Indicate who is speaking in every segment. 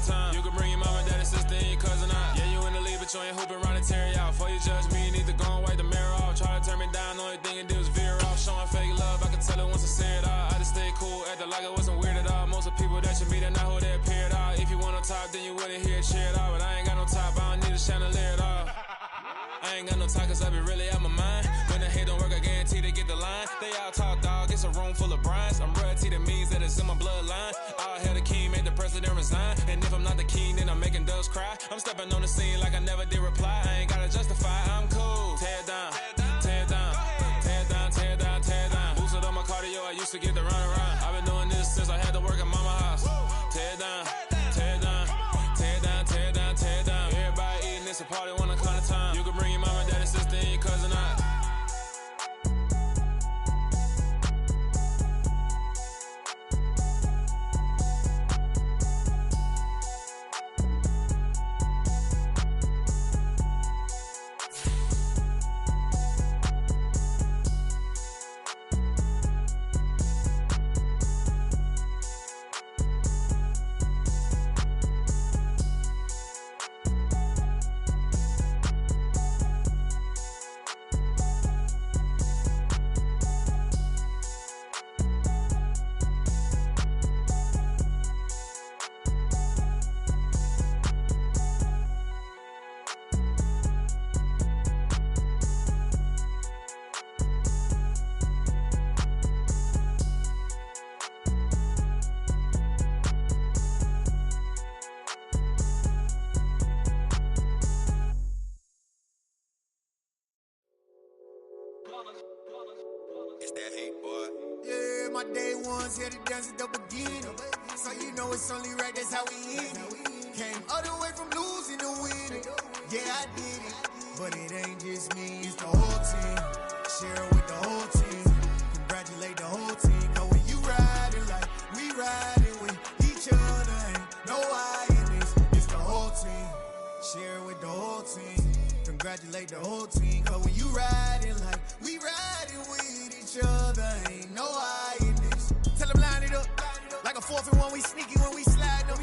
Speaker 1: time. You can bring your mama, daddy, sister, and your cousin out. Yeah, you in the league, but you ain't hooping around and tear you out. Before you judge me, you need to go and wipe the mirror off. Try to turn me down, the only thing you do is veer off. Showing fake love, I can tell it once I see it all. I just stay cool, acting like it wasn't weird at all. Most of the people that you meet are not who they appear at all. If you want on top, then you wouldn't hear it cheer at all. But I ain't got no top, I don't need a chandelier at all. I ain't got no time, cause I be really out my mind. When the hate don't work, I guarantee they get the line. They all talk, dog, it's a room full of Bryans. I'm royalty, that means that it's in my bloodline. All hell the king, made the president resign. And if I'm not the king, then I'm making doves cry. I'm stepping on the scene like I never did reply. I ain't gotta justify, I'm cool. Tear it down, tear it down, tear it down, tear it down, tear it down. Boosted on my cardio, I used to get the run around. I've been doing this since I had to work at mama house. Tear it down, tear it down, tear it down, tear it down, tear it down. Everybody eating, it's a party when I come to time. You can bring your mama, daddy, sister, and your cousin out.
Speaker 2: It's that hate, boy.
Speaker 3: Yeah, my day ones here to dance at the beginning. So you know it's only right, that's how we end it. Came all the way from losing to winning. Yeah, I did it. But it ain't just me, it's the whole team. Share it with the whole team. Congratulate the whole team. Cause when you riding like we riding with each other, ain't no I in this. It's the whole team. Share it with the whole team. Congratulate the whole team. Cause when you riding like we riding with each other, ain't no I in this. Tell them line it up. Like a 4th and 1, we sneaky when we slide up.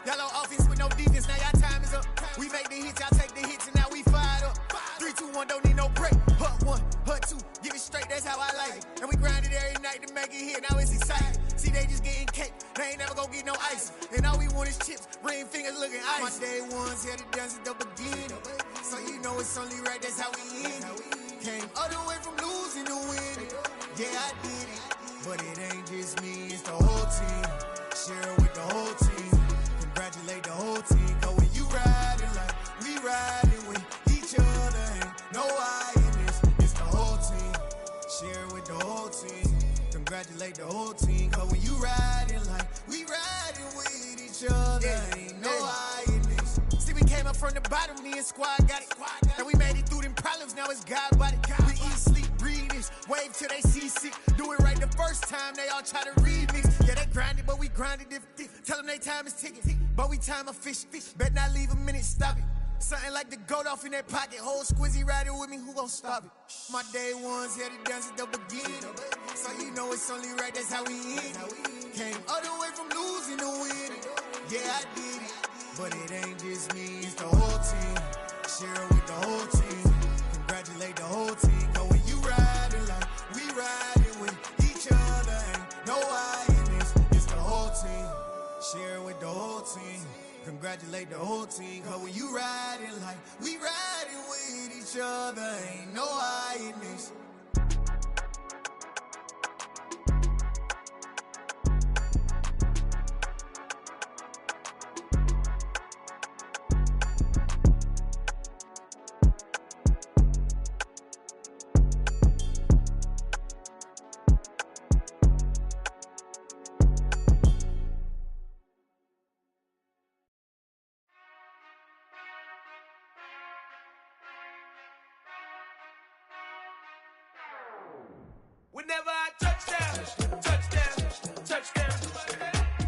Speaker 3: Y'all on offense with no defense, now y'all time is up. We make the hits, y'all take the hits, and now we fired up. 3, 2, 1, don't need no break. Hut 1, hut 2, give it straight, that's how I like it. And we grind it every night to make it hit, now it's exciting. See, they just getting cake, they ain't never gonna get no ice. And all we want is chips, ring fingers looking ice. My day ones here to dance at the beginning. So you know it's only right, that's how we end it. Came all the way from losing to winning. Yeah, I did it. But it ain't just me, it's the whole team. Share it with the whole team. Congratulate the whole team. Cause when you riding like we riding with each other, ain't no I in this. It's the whole team. Share it with the whole team. Congratulate the whole team. Cause when you riding like we riding with each other, ain't no I in this. See, we came up from the bottom, me and squad got it. And we made it through them problems, now it's God body. We eat, sleep, breathe this, wave till they see sick. Do it right the first time, they all try to remix. Yeah, they grinded, but we grinded different. Tell them they time is ticking, but we time a fish. Bet not leave a minute, stop it. Something like the goat off in that pocket. Whole squizzy riding with me, who gon' stop it? My day ones here to dance at the beginning. So you know it's only right, that's how we end it. Came all the way from losing to winning. Yeah, I did it. But it ain't just me, it's the whole team. Share it with the whole team. Congratulate the whole team. Cause when you riding like we riding with each other, ain't no I in this. It's the whole team. Share it with the whole team. Congratulate the whole team. Cause when you riding like we riding with each other, ain't no I in this.
Speaker 4: Whenever I touchdown, touchdown, touchdown.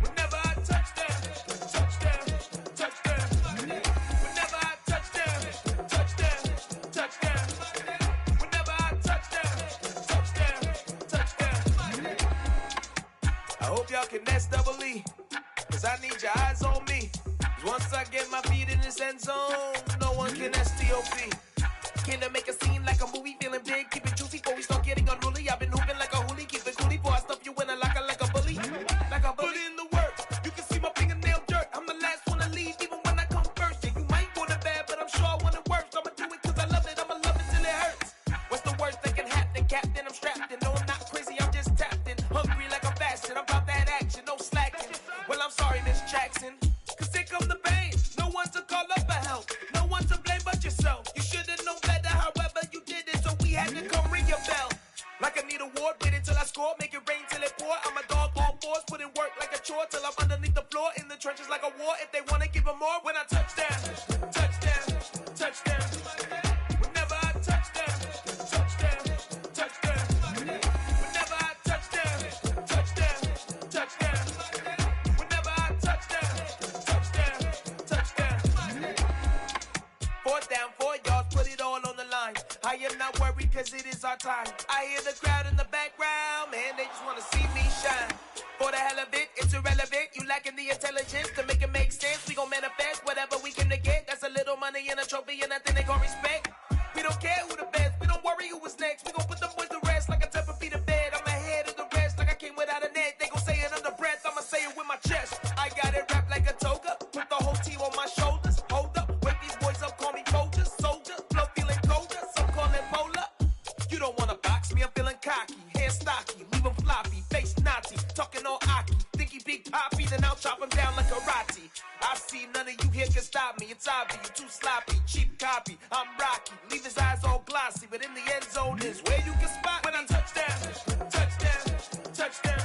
Speaker 4: Whenever I touchdown, touchdown, touchdown. Whenever I touchdown, touchdown, touchdown. Whenever I touchdown, touchdown, touchdown. I hope y'all can nest double E, cause I need your eyes on me. Cause Once I get my feet in this end zone, no one can STOP. Came to make a scene like a movie, feeling big, keep it juicy before we start getting unruly. I've been hooping like a hoolie, keep it coolie before I stuff you in a locker like a bully. Like a bully. Put in the work, you can see my fingernail dirt. I'm the last one to leave, even when I come first. Yeah, you might want it bad, but I'm sure I want it worse. I'ma do it cause I love it, I'ma love it till it hurts. What's the worst that can happen, Captain? I'm strapped in, no I'm not crazy, I'm just tapped in. Hungry like I'm fasting, I'm about that action, no slacking. Well, I'm sorry, Miss Jackson, cause here come the pain. No one to call up for help, no one to blame but yourself. You should've known better, however you did it, so we had to come ring your bell. Like I need a ward, wait until I score, make it rain till it pour. I'm a dog on fours, put in work like a chore till I'm underneath the floor, in the trenches like a war. If they wanna give them more, when I touch down, touchdown, touchdown. Whenever I touch down, touchdown, touchdown. Whenever I touch down, touchdown, touchdown. Whenever I touch down, touchdown, touchdown. Fourth down, 4 yards, put it all on the line. I am not worried cause it is our time. I hear the crowd in the background, man, they just wanna see me shine. For the hell of it, it's irrelevant. You lacking the intelligence to make it make sense. We gon' manifest whatever we came to get. That's a little money and a trophy and nothing they gon' respect. We don't care who the best, we don't worry who was next. We gon' put them boys to rest like a type of feet of bed. I'm ahead of the rest like I came without a net. They gon' say it under breath, I'ma say it with my chest. I got it wrapped like a toga, put the whole team on my shoulders. Hold up, wake these boys up, call me Folger, soldier. Flow feeling colder, some call it polar. You don't wanna box me, I'm feeling cocky. Hair stocky, leave him floppy, face naughty. Talking all aki, think he big poppy, then I'll chop him down like karate. I see none of you here can stop me. It's obvious, you too sloppy, cheap copy. I'm Rocky, leave his eyes all glossy, but in the end zone is where you can spot when I touch down, touchdown, touchdown.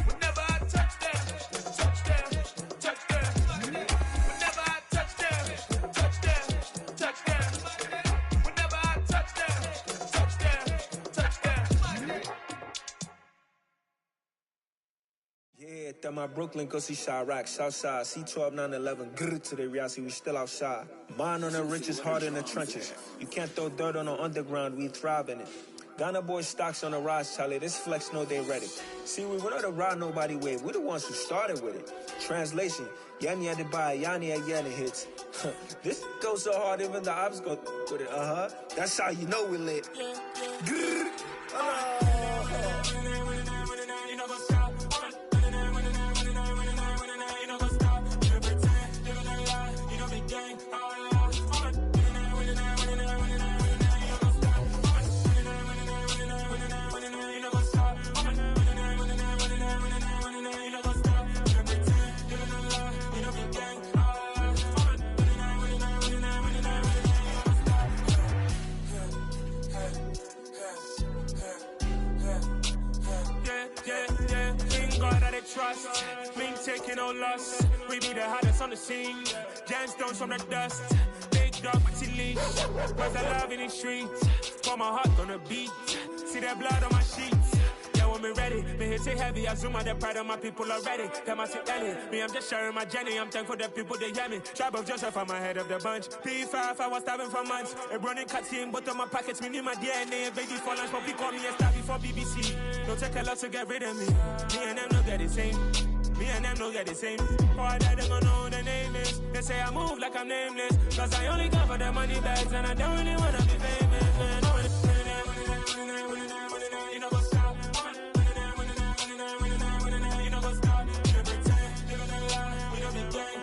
Speaker 4: Whenever I touch down, touchdown, touchdown. Whenever I touch down, touchdown, touchdown. Whenever I touch down, touchdown, touchdown.
Speaker 2: Yeah, that my Brooklyn, go see Chirac, Southside, C12, 911, grrr to the reality, we still outside. Mine on the richest, heart in the trenches. You can't throw dirt on the underground, we thrive in it. Ghana boys stocks on the rise, Charlie, this flex know they ready. See, we were not to ride nobody with, we're the ones who started with it. Translation, Yanni had to buy, Yanni had Yanni hits. This goes so hard, even the ops go with it, That's how you know we lit. Grrr,
Speaker 5: trust, mean taking no loss. We be the hottest on the scene. Gemstones from the dust. Big dog with your leash. Where's the love in the streets? For my heart on the beat. See that blood on my sheets. Yeah, when we ready, me hit it heavy. I zoom out the pride of my people already. Them I see Ellie. Me, I'm just sharing my journey. I'm thankful that people they hear me. Tribe of Joseph, I'm ahead of the bunch. P5, I was starving for months. A running cut in, but on my pockets, me need my DNA. Baby for lunch, but call me a star before BBC. Don't take a lot to get rid of me. Me and them no get the same. Me and them no get the same. Oh, I died, they gon' know who the name is. They say I move like I'm nameless. Cause I only come for the money bags. And I don't really wanna be famous, man. You know what's up? You know what's up? You pretend, live in a lie. We don't be gang.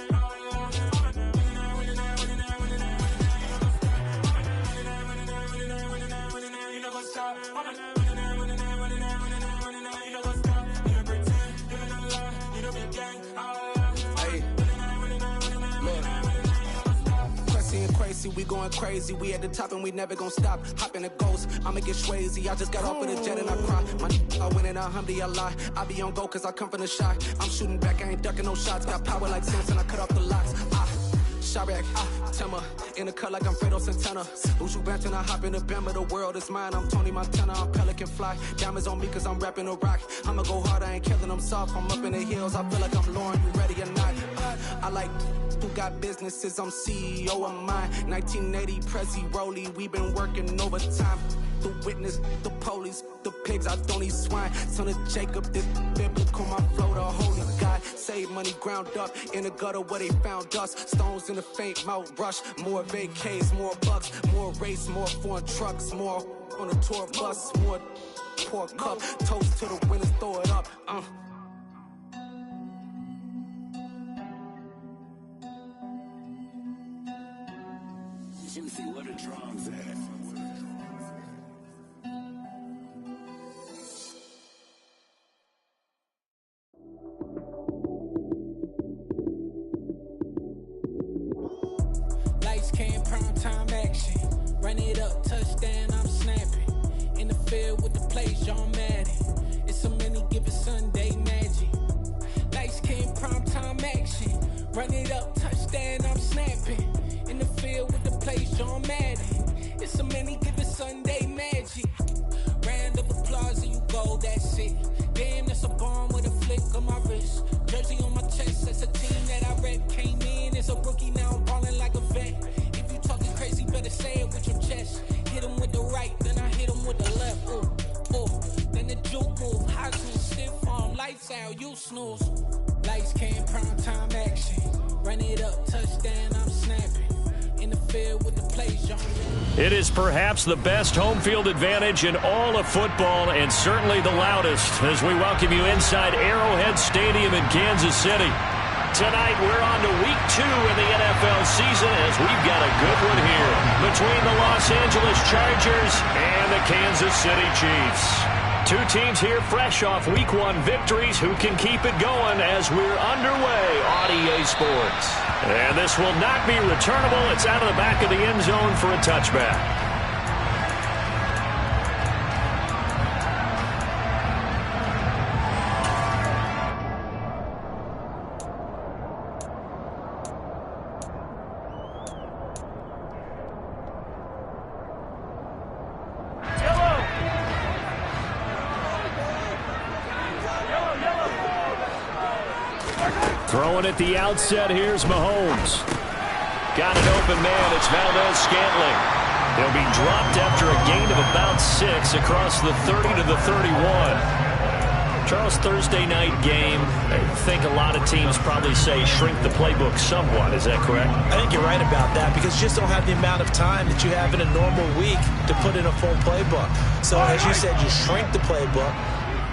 Speaker 5: You know what's up?
Speaker 6: Crazy, we going crazy. We at the top and we never gonna stop. Hop in a ghost, I'ma get swayzy. I just got off of the jet and I cry. My I win in a Humvee, I lie. I be on go cause I come from the shot. I'm shooting back, I ain't ducking no shots. Got power like Samson, I cut off the locks. Chirac, Timmer, in the cut like I'm Fredo Santana. Uju Banton, I hop in the Bama, the world is mine. I'm Tony Montana, I'm Pelican Fly. Diamonds on me cause I'm rapping a rock. I'ma go hard, I ain't killing them soft. I'm up in the hills, I feel like I'm Lauren, you ready or not? I like who got businesses, I'm CEO of mine. 1980, Prezi Rolly, we been working overtime. The witness, the police, the pigs, I don't eat swine. Son of Jacob, this biblical, my flow, the holy God. save money ground up in the gutter where they found us. Stones in the faint mouth rush. More vacays, more bucks, more race, more foreign trucks, more on a tour bus, more pour cup. Toast to the winners, throw it up.
Speaker 7: Juicy, where the drums at?
Speaker 8: Lights came, prime time action. Run it up, touchdown, I'm snapping. In the field with the plays, John Madden. It's so many given Sunday magic. Lights came, prime time action. Run it up, touchdown, I'm snapping. In the field with the plays, John Madden. It's so many given Sunday magic. Round of applause and you go, that's it. Damn, that's a bomb with a flick on my wrist. Jersey on my chest, that's a team that I rep. Came in as a rookie, now I'm ballin' like a vet. If you talking crazy, better say it with your chest. Hit him with the right, then I hit him with the left. Then the juke move, high to stiff arm, lights out, you snooze. Lights came, prime time action. Run it up, touchdown, I'm snapping. In the field with the plays, John.
Speaker 9: It is perhaps the best home field advantage in all of football, and certainly the loudest, as we welcome you inside Arrowhead Stadium in Kansas City. Tonight, we're on to week 2 in the NFL season, as we've got a good one here between the Los Angeles Chargers and the Kansas City Chiefs. Two teams here fresh off week 1 victories who can keep it going as we're underway on EA Sports. And this will not be returnable. It's out of the back of the end zone for a touchback. Throwing at the outset, here's Mahomes. Got an open man, it's Valdez-Scantling. He'll be dropped after a gain of about 6 across the 30 to the 31. Charles, Thursday night game, I think a lot of teams probably say shrink the playbook somewhat. Is that correct?
Speaker 10: I think you're right about that because you just don't have the amount of time that you have in a normal week to put in a full playbook. So as you said, you shrink the playbook.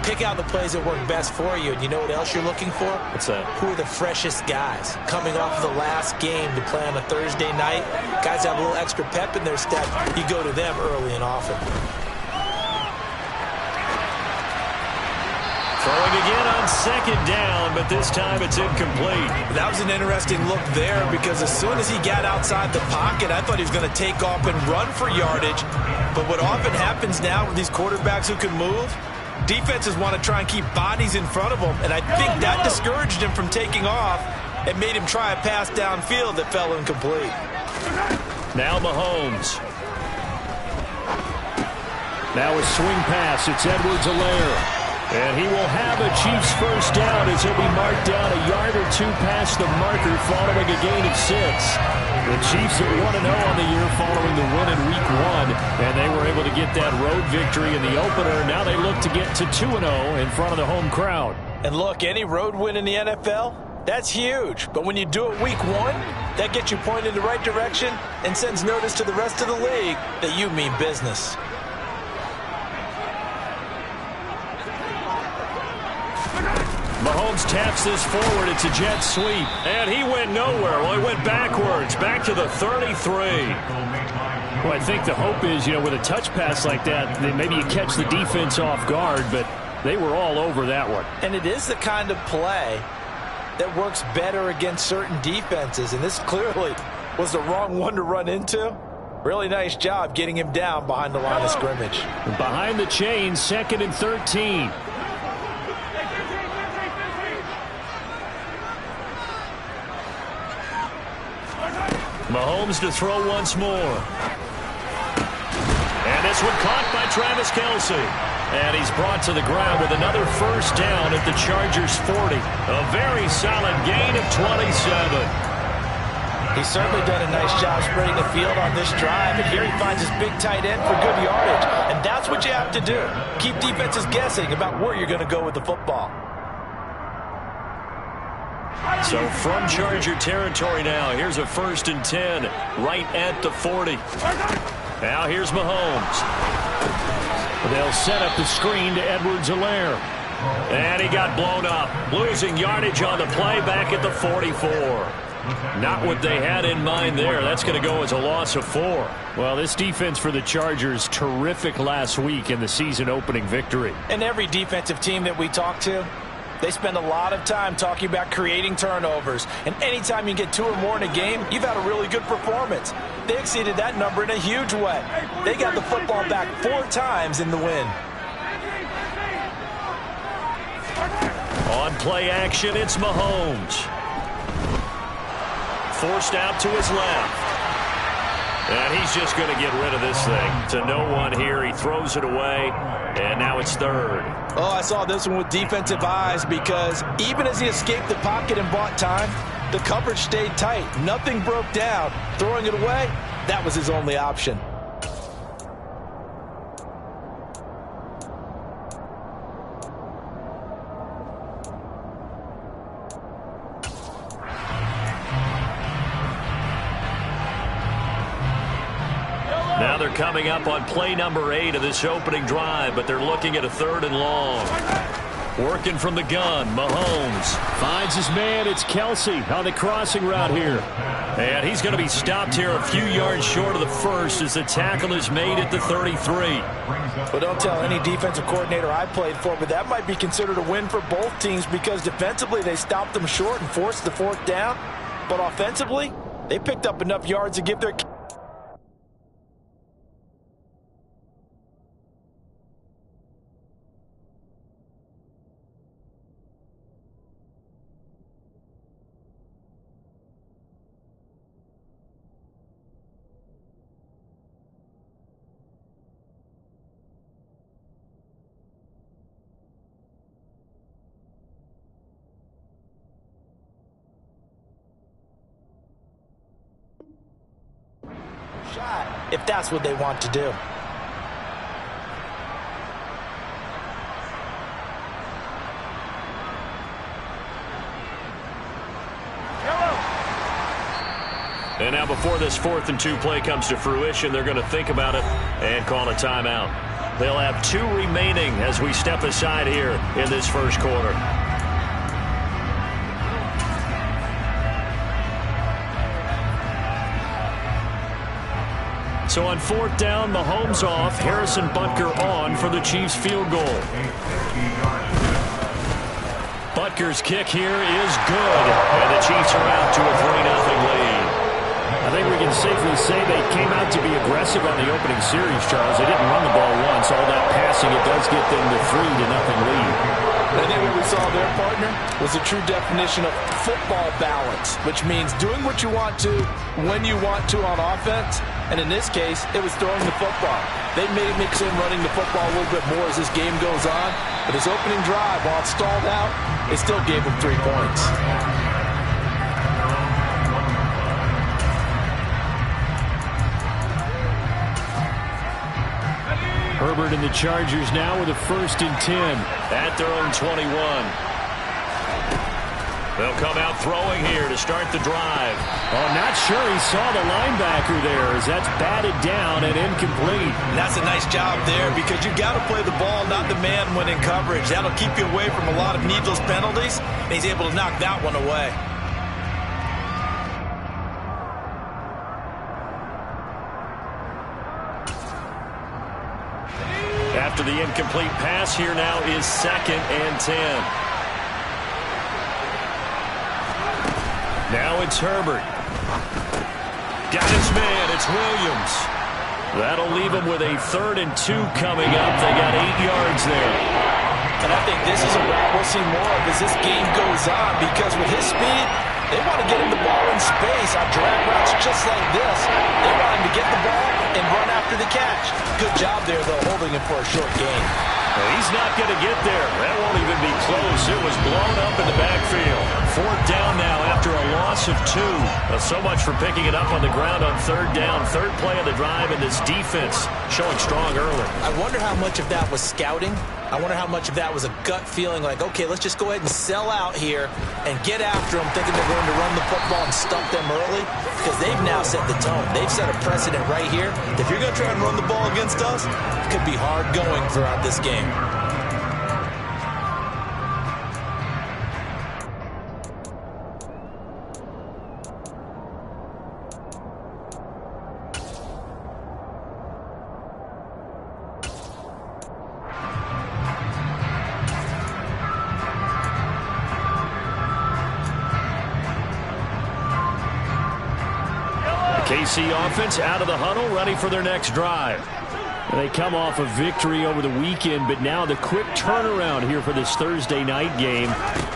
Speaker 10: Pick out the plays that work best for you. And you know what else you're looking for?
Speaker 9: What's that?
Speaker 10: Who are the freshest guys coming off of the last game to play on a Thursday night? Guys have a little extra pep in their step. You go to them early and often.
Speaker 9: Throwing again on second down, but this time it's incomplete.
Speaker 10: That was an interesting look there because as soon as he got outside the pocket, I thought he was going to take off and run for yardage. But what often happens now with these quarterbacks who can move, defenses want to try and keep bodies in front of them, and I think that discouraged him from taking off and made him try a pass downfield that fell incomplete.
Speaker 9: Now Mahomes. Now a swing pass. It's Edwards-Helaire. And he will have a Chiefs first down as he'll be marked down a yard or 2 past the marker following a gain of 6. The Chiefs are 1-0 on the year following the win in week 1, and they were able to get that road victory in the opener. Now they look to get to 2-0 in front of the home crowd.
Speaker 10: And look, any road win in the NFL, that's huge. But when you do it week 1, that gets you pointed in the right direction and sends notice to the rest of the league that you mean business.
Speaker 9: Mahomes taps this forward. It's a jet sweep. And he went nowhere. Well, he went backwards, back to the 33. Well, I think the hope is, with a touch pass like that, maybe you catch the defense off guard, but they were all over that one.
Speaker 10: And it is the kind of play that works better against certain defenses, and this clearly was the wrong one to run into. Really nice job getting him down behind the line of scrimmage.
Speaker 9: Behind the chain, 2nd and 13. Mahomes to throw once more. And this one caught by Travis Kelce. And he's brought to the ground with another first down at the Chargers 40. A very solid gain of 27.
Speaker 10: He's certainly done a nice job spreading the field on this drive. And here he finds his big tight end for good yardage. And that's what you have to do. Keep defenses guessing about where you're going to go with the football.
Speaker 9: So from Charger territory now, here's a 1st and 10 right at the 40. Now here's Mahomes. They'll set up the screen to Edwards-Helaire. And he got blown up. Losing yardage on the play back at the 44. Not what they had in mind there. That's going to go as a loss of 4. Well, this defense for the Chargers, terrific last week in the season opening victory.
Speaker 10: And every defensive team that we talk to, they spend a lot of time talking about creating turnovers. And anytime you get 2 or more in a game, you've had a really good performance. They exceeded that number in a huge way. They got the football back 4 times in the win.
Speaker 9: On play action, it's Mahomes. Forced out to his left. And he's just going to get rid of this thing. To no one here. He throws it away. And now it's 3rd.
Speaker 10: Oh, I saw this one with defensive eyes because even as he escaped the pocket and bought time, the coverage stayed tight. Nothing broke down. Throwing it away, that was his only option.
Speaker 9: Now they're coming up on play number 8 of this opening drive, but they're looking at a 3rd and long. Working from the gun, Mahomes finds his man. It's Kelsey on the crossing route here. And he's going to be stopped here a few yards short of the 1st as the tackle is made at the 33.
Speaker 10: Well, don't tell any defensive coordinator I played for, but that might be considered a win for both teams because defensively they stopped them short and forced the 4th down. But offensively, they picked up enough yards to give their... shot if that's what they want to do.
Speaker 9: And now before this 4th and 2 play comes to fruition, they're going to think about it and call a timeout. They'll have 2 remaining as we step aside here in this 1st quarter. So on 4th down, Mahomes off, Harrison Butker on for the Chiefs field goal. Butker's kick here is good, and the Chiefs are out to a 3-0 lead.
Speaker 8: I think we can safely say they came out to be aggressive on the opening series, Charles. They didn't run the ball once. All that passing, it does get them the 3-0 lead.
Speaker 10: I think what we saw there, partner, was a true definition of football balance, which means doing what you want to, when you want to on offense, and in this case, it was throwing the football. They may mix in running the football a little bit more as this game goes on, but his opening drive, while it stalled out, it still gave him 3 points.
Speaker 9: Herbert and the Chargers now with a 1st and 10 at their own 21. They'll come out throwing here to start the drive.
Speaker 8: Oh, not sure he saw the linebacker there as that's batted down and incomplete.
Speaker 10: And that's a nice job there because you got to play the ball, not the man when in coverage. That'll keep you away from a lot of needless penalties, and he's able to knock that one away.
Speaker 9: After the incomplete pass, here now is 2nd and 10. Now it's Herbert. Got his man. It's Williams. That'll leave him with a 3rd and 2 coming up. They got 8 yards there.
Speaker 10: And I think this is a route we'll see more of as this game goes on because with his speed, they want to get him the ball in space on drag routes just like this. They want him to get the ball and run after the catch. Good job there, though, holding him for a short gain.
Speaker 9: Well, he's not going to get there. That won't even be close. It was blown up in the backfield. 4th down now after a loss of 2. So much for picking it up on the ground on 3rd down. 3rd play of the drive, and this defense showing strong early.
Speaker 10: I wonder how much of that was scouting I wonder how much of that was a gut feeling like, okay, let's just go ahead and sell out here and get after them, thinking they're going to run the football and stump them early, because they've now set the tone. They've set a precedent right here. If you're going to try and run the ball against us, it could be hard going throughout this game.
Speaker 9: KC offense out of the huddle, ready for their next drive. They come off a victory over the weekend, but now the quick turnaround here for this Thursday night game.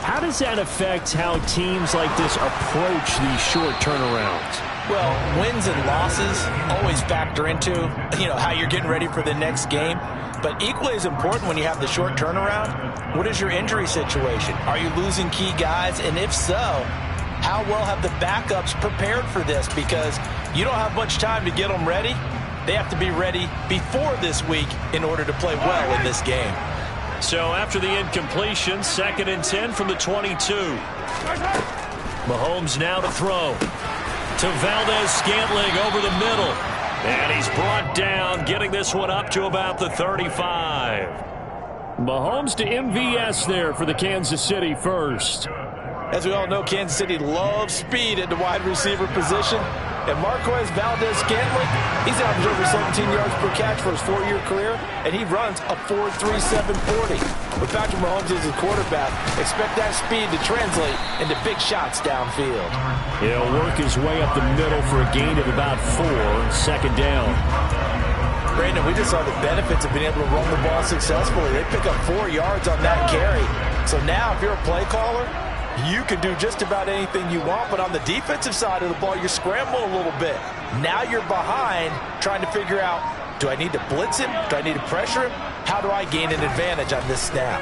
Speaker 9: How does that affect how teams like this approach these short turnarounds?
Speaker 10: Well, wins and losses always factor into, how you're getting ready for the next game. But equally as important when you have the short turnaround, what is your injury situation? Are you losing key guys? And if so, how well have the backups prepared for this? Because you don't have much time to get them ready. They have to be ready before this week in order to play well in this game.
Speaker 9: So after the incompletion, 2nd and 10 from the 22. Mahomes now to throw. To Valdez-Scantling over the middle. And he's brought down, getting this one up to about the 35. Mahomes to MVS there for the Kansas City first.
Speaker 10: As we all know, Kansas City loves speed at the wide receiver position. And Marquez Valdez-Scantling, he's averaged over 17 yards per catch for his 4-year career, and he runs a 4.37 40. With Patrick Mahomes as his quarterback, expect that speed to translate into big shots downfield.
Speaker 9: He'll work his way up the middle for a gain of about 4, 2nd down.
Speaker 10: Brandon, we just saw the benefits of being able to run the ball successfully. They pick up 4 yards on that carry. So now, if you're a play caller, you can do just about anything you want, but on the defensive side of the ball, you're scrambling a little bit. Now you're behind, trying to figure out, do I need to blitz him? Do I need to pressure him? How do I gain an advantage on this snap?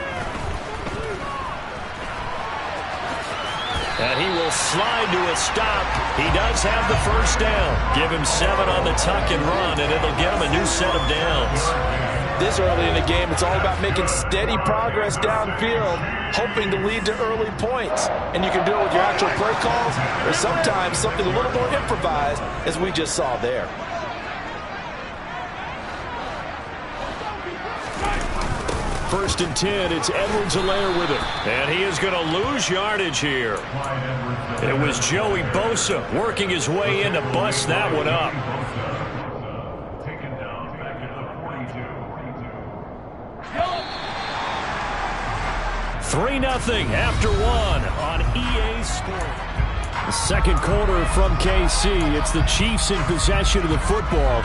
Speaker 9: And he will slide to a stop. He does have the first down. Give him 7 on the tuck and run, and it'll get him a new set of downs.
Speaker 10: This early in the game, it's all about making steady progress downfield, hoping to lead to early points. And you can do it with your actual play calls, or sometimes something a little more improvised, as we just saw there.
Speaker 9: First and 10, it's Edwards-Helaire with it. And he is going to lose yardage here. It was Joey Bosa working his way in to bust that one up. 3-0 after 1 on EA Sports. The second quarter from KC. It's the Chiefs in possession of the football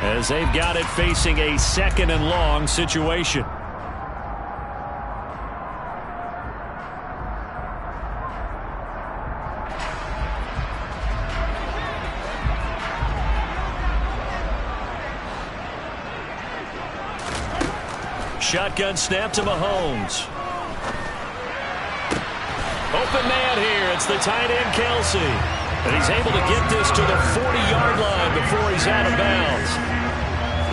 Speaker 9: as they've got it facing a 2nd and long situation. Shotgun snap to Mahomes. Open man here. It's the tight end, Kelsey. And he's able to get this to the 40-yard line before he's out of bounds.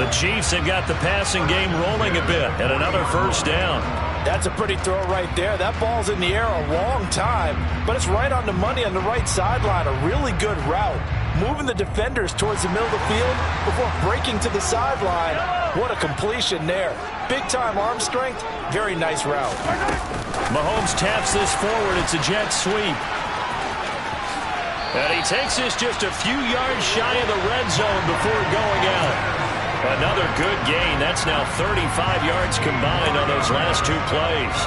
Speaker 9: The Chiefs have got the passing game rolling a bit and another first down.
Speaker 10: That's a pretty throw right there. That ball's in the air a long time, but it's right on the money on the right sideline. A really good route. Moving the defenders towards the middle of the field before breaking to the sideline. What a completion there. Big-time arm strength. Very nice route.
Speaker 9: Mahomes taps this forward. It's a jet sweep. And he takes this just a few yards shy of the red zone before going out. Another good gain. That's now 35 yards combined on those last 2 plays.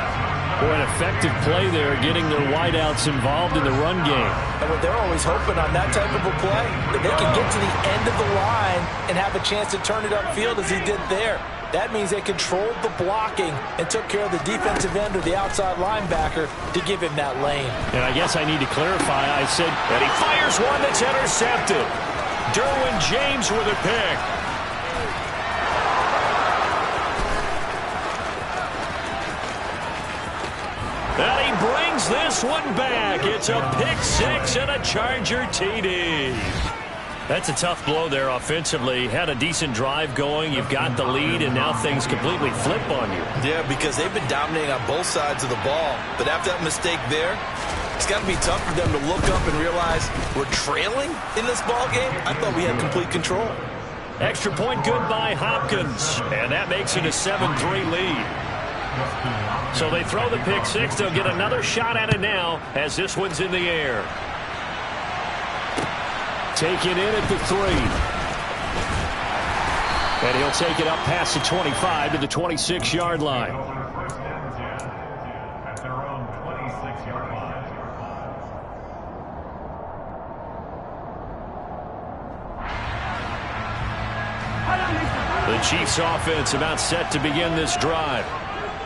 Speaker 9: Boy, an effective play there, getting their wideouts involved in the run game.
Speaker 10: And what they're always hoping on that type of a play, that they can get to the end of the line and have a chance to turn it upfield as he did there. That means they controlled the blocking and took care of the defensive end or the outside linebacker to give him that lane.
Speaker 9: And I guess I need to clarify. I said that he fires one that's intercepted. Derwin James with a pick. And he brings this one back. It's a pick 6 and a Charger TD. That's a tough blow there offensively. Had a decent drive going. You've got the lead, and now things completely flip on you.
Speaker 10: Yeah, because they've been dominating on both sides of the ball. But after that mistake there, it's got to be tough for them to look up and realize we're trailing in this ball game. I thought we had complete control.
Speaker 9: Extra point good by Hopkins, and that makes it a 7-3 lead. So they throw the pick six. They'll get another shot at it now as this one's in the air. Taken in at the 3. And he'll take it up past the 25 to the 26-yard line. The Chiefs offense about set to begin this drive.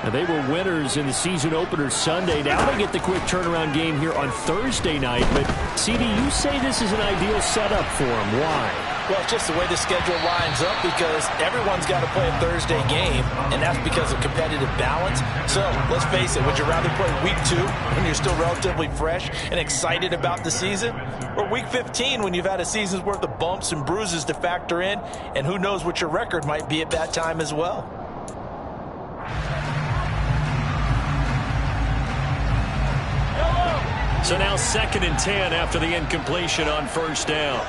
Speaker 9: And they were winners in the season opener Sunday. Now they get the quick turnaround game here on Thursday night. But, CD, you say this is an ideal setup for them. Why?
Speaker 10: Well, it's just the way the schedule lines up because everyone's got to play a Thursday game, and that's because of competitive balance. So, let's face it, would you rather play week 2 when you're still relatively fresh and excited about the season? Or week 15 when you've had a season's worth of bumps and bruises to factor in, and who knows what your record might be at that time as well?
Speaker 9: So now 2nd and 10 after the incompletion on first down.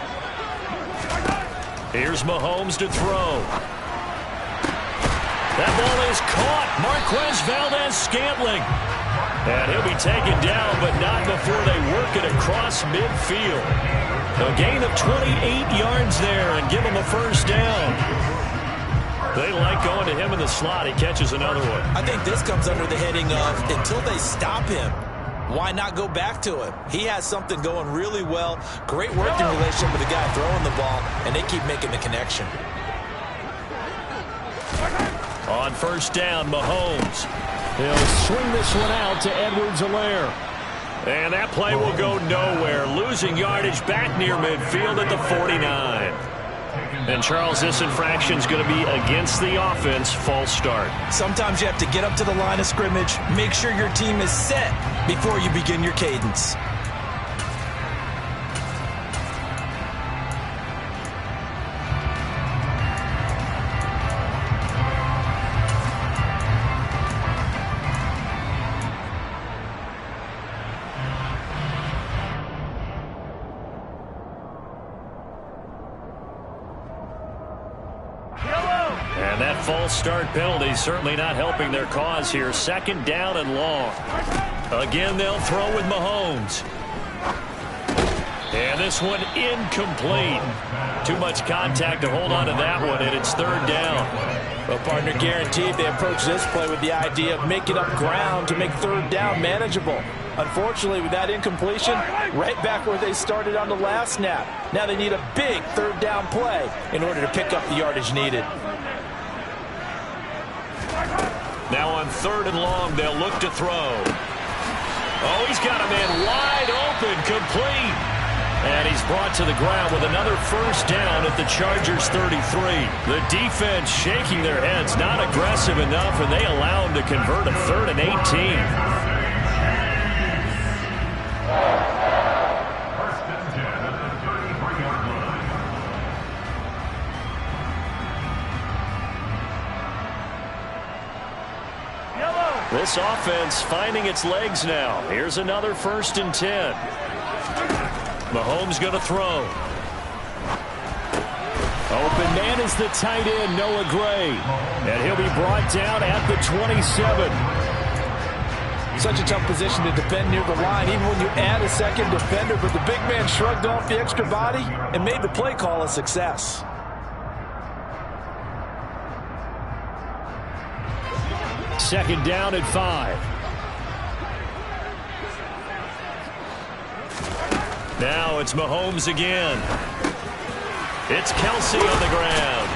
Speaker 9: Here's Mahomes to throw. That ball is caught. Marquez Valdez-Scantling. And he'll be taken down, but not before they work it across midfield. A gain of 28 yards there and give him a first down. They like going to him in the slot. He catches another one.
Speaker 10: I think this comes under the heading of until they stop him, why not go back to him? He has something going really well. Great working relationship with the guy throwing the ball, and they keep making the connection.
Speaker 9: On first down, Mahomes. He'll swing this one out to Edwards-Helaire. And that play will go nowhere. Losing yardage back near midfield at the 49. And, Charles, this infraction's going to be against the offense. False start.
Speaker 10: Sometimes you have to get up to the line of scrimmage, make sure your team is set before you begin your cadence.
Speaker 9: And that false start penalty certainly not helping their cause here. 2nd down and long. Again, they'll throw with Mahomes. And this one incomplete. Too much contact to hold on to that one, and it's 3rd down.
Speaker 10: Well, partner, guaranteed they approach this play with the idea of making up ground to make 3rd down manageable. Unfortunately, with that incompletion, right back where they started on the last snap. Now they need a big 3rd down play in order to pick up the yardage needed.
Speaker 9: Now on 3rd and long, they'll look to throw. Oh, he's got a man wide open, complete. And he's brought to the ground with another first down at the Chargers 33. The defense shaking their heads, not aggressive enough, and they allow him to convert a 3rd and 18. This offense finding its legs now. Here's another 1st and 10. Mahomes going to throw. Open man is the tight end, Noah Gray. And he'll be brought down at the 27.
Speaker 10: Such a tough position to defend near the line, even when you add a 2nd defender. But the big man shrugged off the extra body and made the play call a success.
Speaker 9: Second down at 5. Now it's Mahomes again. It's Kelsey on the ground.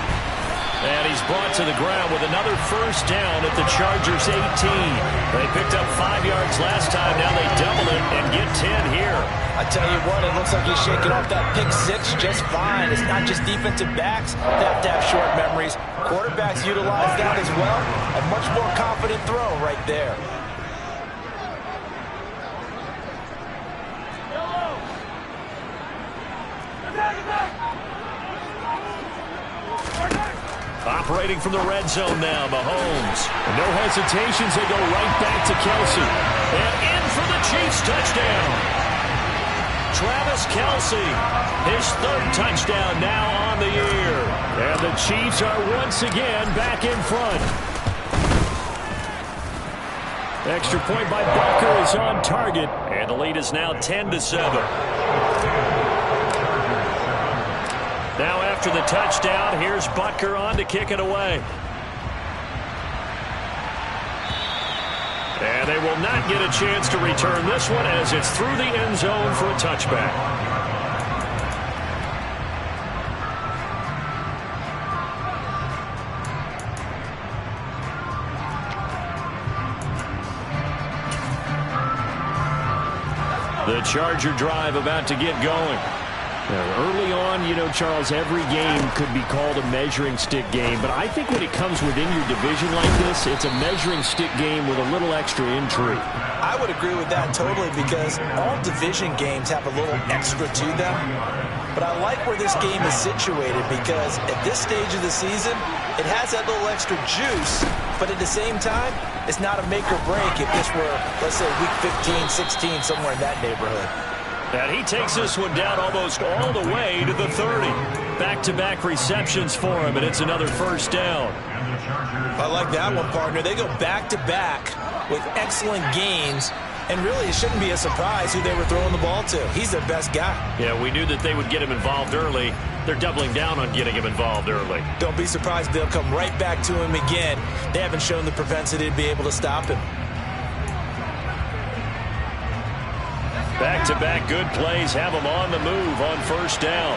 Speaker 9: And he's brought to the ground with another first down at the Chargers 18. They picked up 5 yards last time. Now they double it and get 10 here.
Speaker 10: I tell you what, it looks like he's shaking off that pick six just fine. It's not just defensive backs that have to have short memories. Quarterbacks utilize that as well. A much more confident throw right there.
Speaker 9: Operating from the red zone now, Mahomes. No hesitations, they go right back to Kelsey. And in for the Chiefs touchdown. Travis Kelsey, his third touchdown now on the year. And the Chiefs are once again back in front. Extra point by Butker is on target. And the lead is now 10-7. Now after the touchdown, here's Butker on to kick it away. And they will not get a chance to return this one as it's through the end zone for a touchback. The Charger drive about to get going. Early on, you know, Charles, every game could be called a measuring stick game. But I think when it comes within your division like this, it's a measuring stick game with a little extra intrigue.
Speaker 10: I would agree with that totally because all division games have a little extra to them. But I like where this game is situated because at this stage of the season, it has that little extra juice. But at the same time, it's not a make or break if this were, let's say, week 15, 16, somewhere in that neighborhood.
Speaker 9: And he takes this one down almost all the way to the 30. Back-to-back receptions for him, and it's another first down.
Speaker 10: I like that one, partner. They go back-to-back with excellent gains, and really it shouldn't be a surprise who they were throwing the ball to. He's their best guy. Yeah, we knew that they would get him involved early. They're doubling down on getting him involved early. Don't be surprised they'll come right back to him again. They haven't shown the propensity to be able to stop him.
Speaker 9: Back-to-back good plays have him on the move on first down.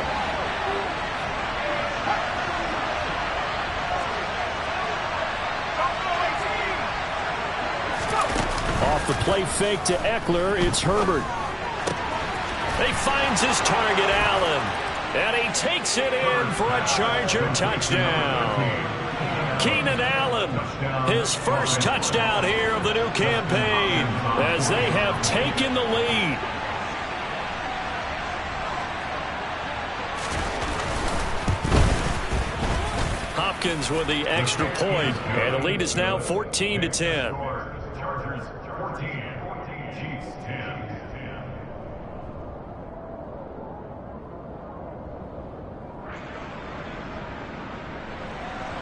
Speaker 9: Off the play fake to Eckler, it's Herbert. He finds his target, Allen. And he takes it in for a Charger touchdown. Keenan Allen, his first touchdown here of the new campaign as they have taken the lead. Hopkins with the extra point, and the lead is now 14-10.
Speaker 11: Chargers 14, Chiefs 10.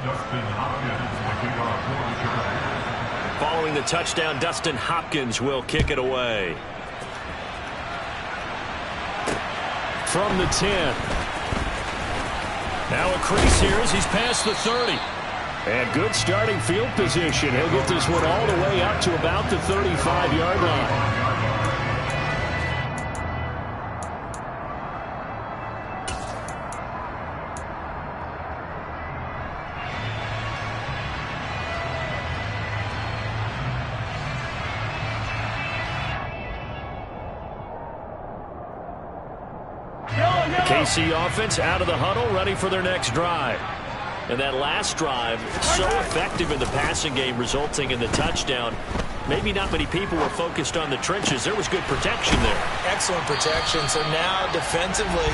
Speaker 11: Dustin Hopkins will kick off for the Chargers.
Speaker 9: Following the touchdown, Dustin Hopkins will kick it away. From the 10. Now a crease here as he's past the 30. And good starting field position. He'll get this one all the way up to about the 35-yard line. KC offense out of the huddle, ready for their next drive. And that last drive, so effective in the passing game, resulting in the touchdown. Maybe not many people were focused on the trenches. There was good protection there.
Speaker 10: Excellent protection. So now defensively,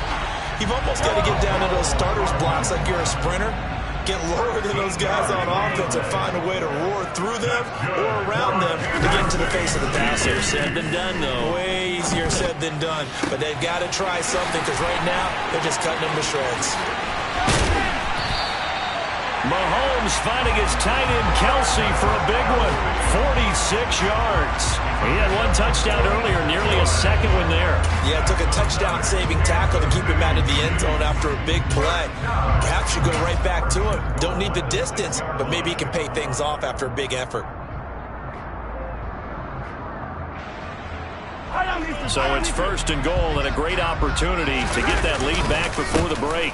Speaker 10: you've almost got to get down to those starters blocks like you're a sprinter. Get lower than those guys on offense and find a way to roar through them or around them to get into the face of the passer.
Speaker 9: Easier said than done, though.
Speaker 10: Way easier said than done. But they've got to try something because right now they're just cutting them to shreds.
Speaker 9: Mahomes finding his tight end Kelsey for a big one. 46 yards. He had one touchdown earlier, nearly a second one there.
Speaker 10: Yeah, it took a touchdown-saving tackle to keep him out of the end zone after a big play. Cap should go right back to him. Don't need the distance, but maybe he can pay things off after a big effort.
Speaker 9: So it's first and goal and a great opportunity to get that lead back before the break.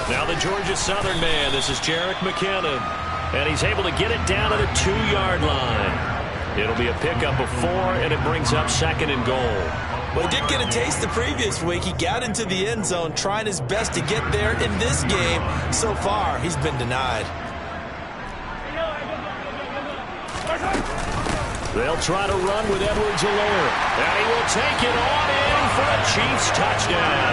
Speaker 9: Now the Georgia Southern man, this is Jerick McKinnon. And he's able to get it down to the 2-yard line. It'll be a pickup of 4, and it brings up second and goal.
Speaker 10: Well, he did get a taste the previous week. He got into the end zone, trying his best to get there in this game. So far, he's been denied.
Speaker 9: They'll try to run with Edwards-Helaire. And he will take it on in for a Chiefs touchdown.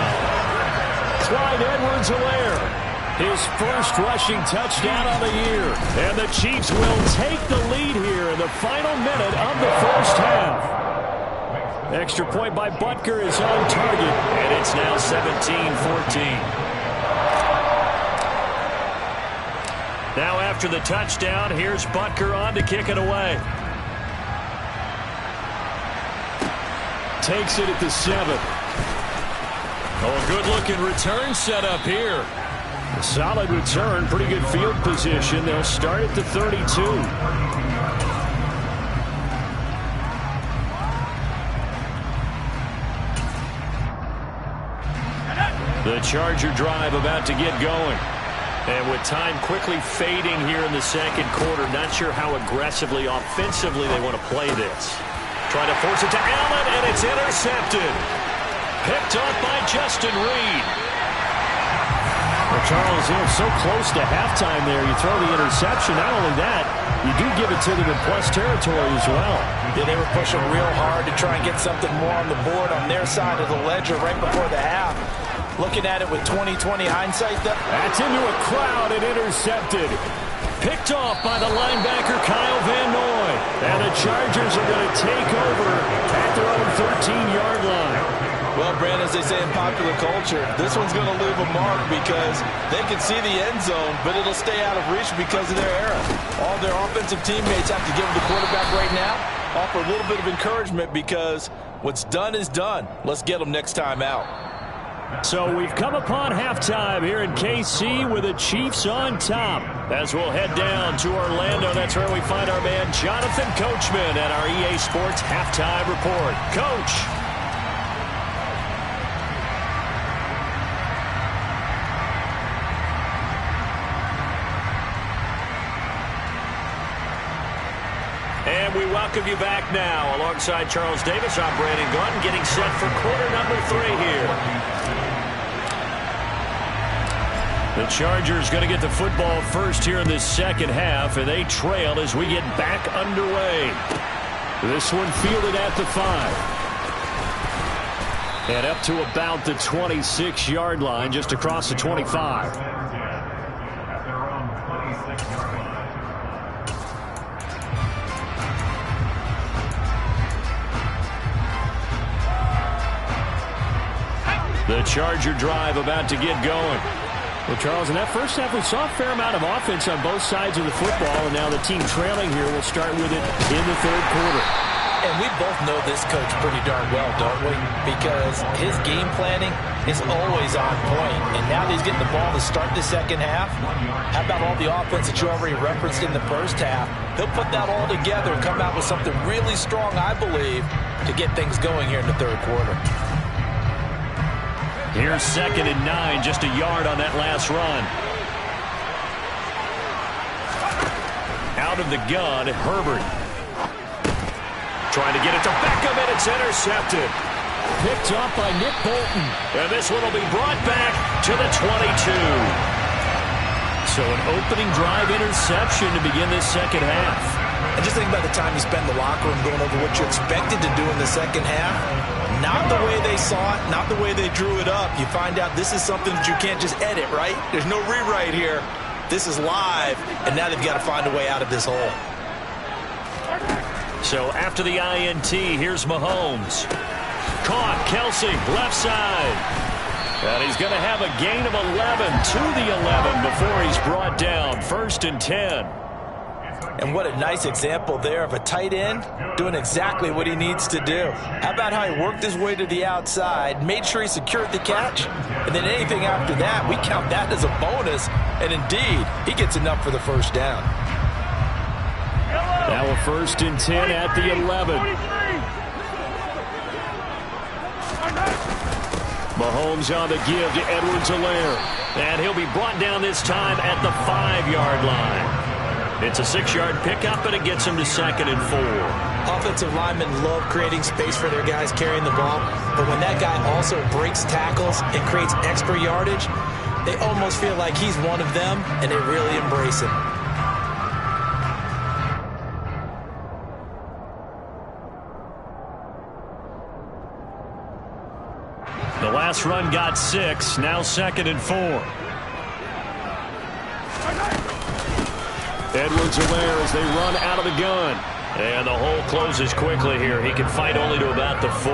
Speaker 9: Clyde Edwards-Helaire. His first rushing touchdown of the year. And the Chiefs will take the lead here in the final minute of the first half. Extra point by Butker is on target, and it's now 17-14. Now after the touchdown, here's Butker on to kick it away. Takes it at the 7. Oh, good-looking return set up here. A solid return, pretty good field position. They'll start at the 32. The Charger drive about to get going. And with time quickly fading here in the second quarter, not sure how aggressively, offensively they want to play this. Trying to force it to Allen, and it's intercepted. Picked up by Justin Reed. Well, Charles, so close to halftime there. You throw the interception. Not only that, you do give it to them in plus territory as well.
Speaker 10: Yeah, they were pushing real hard to try and get something more on the board on their side of the ledger right before the half. Looking at it with 20/20 hindsight.
Speaker 9: That's into a crowd and intercepted. Picked off by the linebacker Kyle Van Noy. And the Chargers are going to take over at their own 13-yard line.
Speaker 10: Well, Brandon, as they say in popular culture, this one's going to leave a mark because they can see the end zone, but it'll stay out of reach because of their error. All their offensive teammates have to give the quarterback right now, offer a little bit of encouragement because what's done is done. Let's get them next time out.
Speaker 9: So we've come upon halftime here in KC with the Chiefs on top. As we'll head down to Orlando, that's where we find our man Jonathan Coachman at our EA Sports Halftime Report. Coach. And we welcome you back now. Alongside Charles Davis, I'm Brandon Gunn, getting set for quarter number 3 here. The Chargers going to get the football first here in this second half, and they trail as we get back underway. This one fielded at the 5. And up to about the 26-yard line, just across the 25. The Charger drive about to get going. Well, Charles, in that first half, we saw a fair amount of offense on both sides of the football, and now the team trailing here will start with it in the third quarter.
Speaker 10: And we both know this coach pretty darn well, don't we? Because his game planning is always on point. And now that he's getting the ball to start the second half, how about all the offense that you already referenced in the first half? He'll put that all together and come out with something really strong, I believe, to get things going here in the third quarter.
Speaker 9: Here's 2nd and 9, just a yard on that last run. Out of the gun, Herbert. Trying to get it to Beckham, and it's intercepted. Picked up by Nick Bolton. And this one will be brought back to the 22. So an opening drive interception to begin this second half.
Speaker 10: And just think about the time you spend in the locker room going over what you expected to do in the second half. Not the way they saw it, not the way they drew it up. You find out this is something that you can't just edit, right? There's no rewrite here. This is live, and now they've got to find a way out of this hole.
Speaker 9: So after the INT, here's Mahomes. Caught, Kelsey, left side. And he's going to have a gain of 11 to the 11 before he's brought down. 1st and 10.
Speaker 10: And what a nice example there of a tight end doing exactly what he needs to do. How about how he worked his way to the outside, made sure he secured the catch, and then anything after that, we count that as a bonus. And indeed, he gets enough for the first down.
Speaker 9: Now a 1st and 10 at the 11. Mahomes on the give to Edwards-Helaire. And he'll be brought down this time at the 5-yard line. It's a 6-yard pickup, and it gets him to 2nd and 4.
Speaker 10: Offensive linemen love creating space for their guys carrying the ball, but when that guy also breaks tackles and creates extra yardage, they almost feel like he's one of them, and they really embrace him.
Speaker 9: The last run got 6, now 2nd and 4. Edwards-Helaire as they run out of the gun. And the hole closes quickly here. He can fight only to about the 4.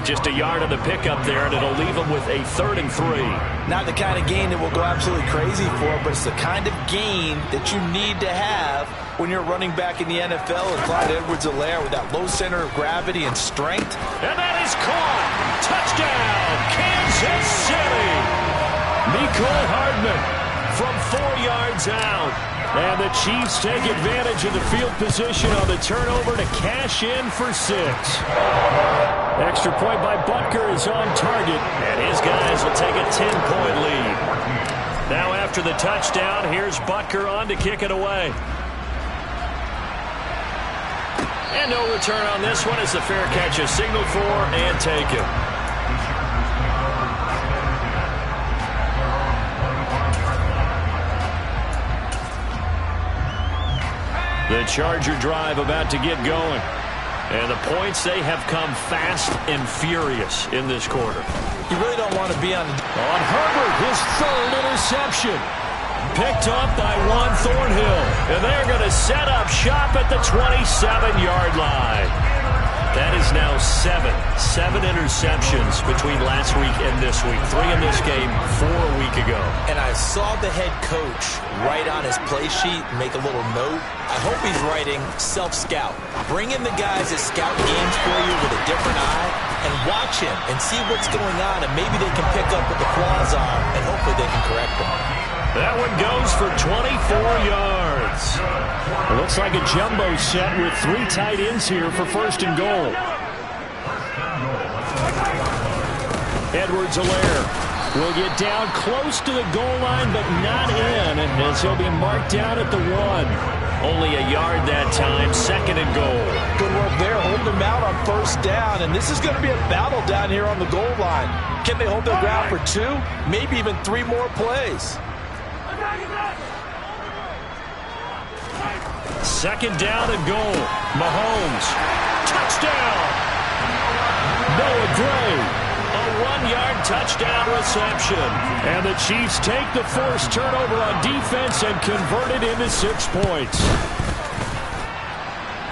Speaker 9: Just a yard on the pickup there, and it'll leave him with a 3rd and 3.
Speaker 10: Not the kind of gain that we'll go absolutely crazy for, but it's the kind of gain that you need to have when you're running back in the NFL with Clyde Edwards-Helaire with that low center of gravity and strength.
Speaker 9: And that is caught. Touchdown, Kansas City. Mecole Hardman from 4 yards out. And the Chiefs take advantage of the field position on the turnover to cash in for 6. Extra point by Butker is on target, and his guys will take a 10-point lead. Now after the touchdown, here's Butker on to kick it away. And no return on this one as the fair catch is signaled for and taken. The Charger drive about to get going. And the points, they have come fast and furious in this quarter.
Speaker 10: You really don't want to be on
Speaker 9: Herbert, his 3rd interception. Picked up by Juan Thornhill. And they're going to set up shop at the 27-yard line. That is now 7 interceptions between last week and this week. 3 in this game, 4 a week ago.
Speaker 10: And I saw the head coach write on his play sheet, make a little note. I hope he's writing self-scout. Bring in the guys that scout games for you with a different eye and watch him and see what's going on, and maybe they can pick up what the flaws are, and hopefully they can correct them.
Speaker 9: That one goes for 24 yards. It looks like a jumbo set with 3 tight ends here for 1st and goal. Edwards-Helaire will get down close to the goal line, but not in, as he'll be marked down at the 1. Only a yard that time, 2nd and goal.
Speaker 10: Good work there, holding them out on 1st down, and this is going to be a battle down here on the goal line. Can they hold their ground for 2, maybe even 3 more plays?
Speaker 9: 2nd down and goal. Mahomes. Touchdown! Noah Gray. A 1-yard touchdown reception. And the Chiefs take the forced turnover on defense and convert it into 6 points.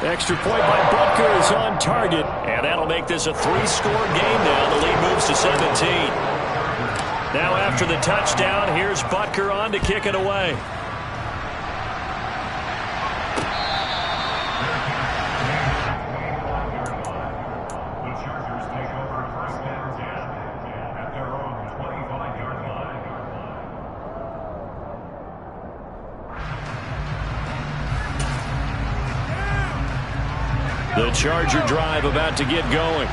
Speaker 9: Extra point by Butker is on target. And that'll make this a 3-score game now. The lead moves to 17. Now after the touchdown, here's Butker on to kick it away. The Charger drive about to get going.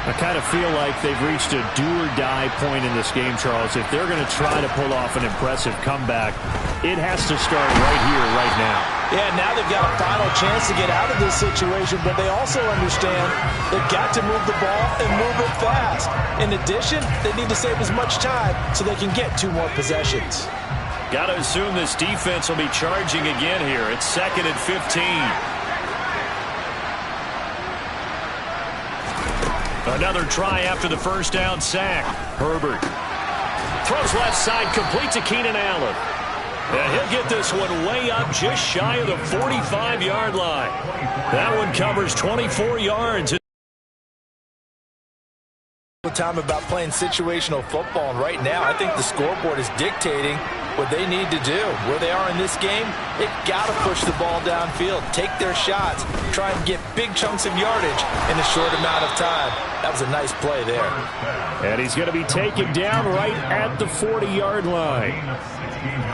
Speaker 9: I kind of feel like they've reached a do-or-die point in this game, Charles. If they're going to try to pull off an impressive comeback, it has to start right here, right now.
Speaker 10: Yeah, now they've got a final chance to get out of this situation, but they also understand they've got to move the ball and move it fast. In addition, they need to save as much time so they can get 2 more possessions.
Speaker 9: Got to assume this defense will be charging again here. It's 2nd and 15. Another try after the 1st down sack. Herbert throws left side, complete to Keenan Allen. And he'll get this one way up just shy of the 45-yard line. That one covers 24 yards.
Speaker 10: Time about playing situational football, and right now I think the scoreboard is dictating what they need to do. Where they are in this game, they've got to push the ball downfield, take their shots, try and get big chunks of yardage in a short amount of time. That was a nice play there.
Speaker 9: And he's going to be taken down right at the 40-yard line.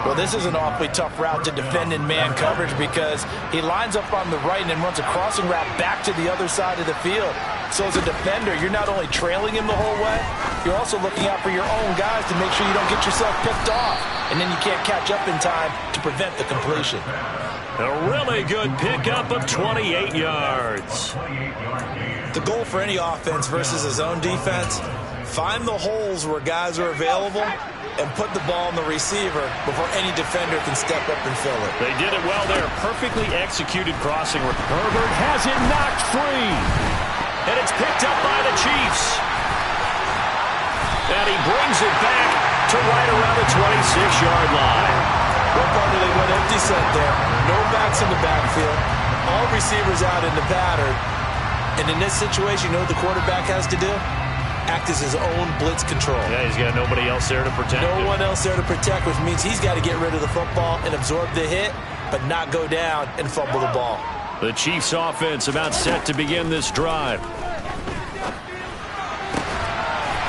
Speaker 10: Well, this is an awfully tough route to defend in man coverage because he lines up on the right and then runs a crossing route back to the other side of the field. So as a defender, you're not only trailing him the whole way, you're also looking out for your own guys to make sure you don't get yourself picked off. And then you can't catch up in time to prevent the completion.
Speaker 9: A really good pickup of 28 yards.
Speaker 10: The goal for any offense versus his own defense, find the holes where guys are available and put the ball in the receiver before any defender can step up and fill it.
Speaker 9: They did it well there. Perfectly executed crossing. Herbert has it knocked free. And it's picked up by the Chiefs. And he brings it back to right around the 26-yard line.
Speaker 10: What partner they went empty set there. No backs in the backfield. All receivers out in the pattern. And in this situation, you know what the quarterback has to do? Act as his own blitz control.
Speaker 9: Yeah, he's got nobody else there to protect him.
Speaker 10: No one else there to protect, which means he's got to get rid of the football and absorb the hit, but not go down and fumble the ball.
Speaker 9: The Chiefs offense about set to begin this drive.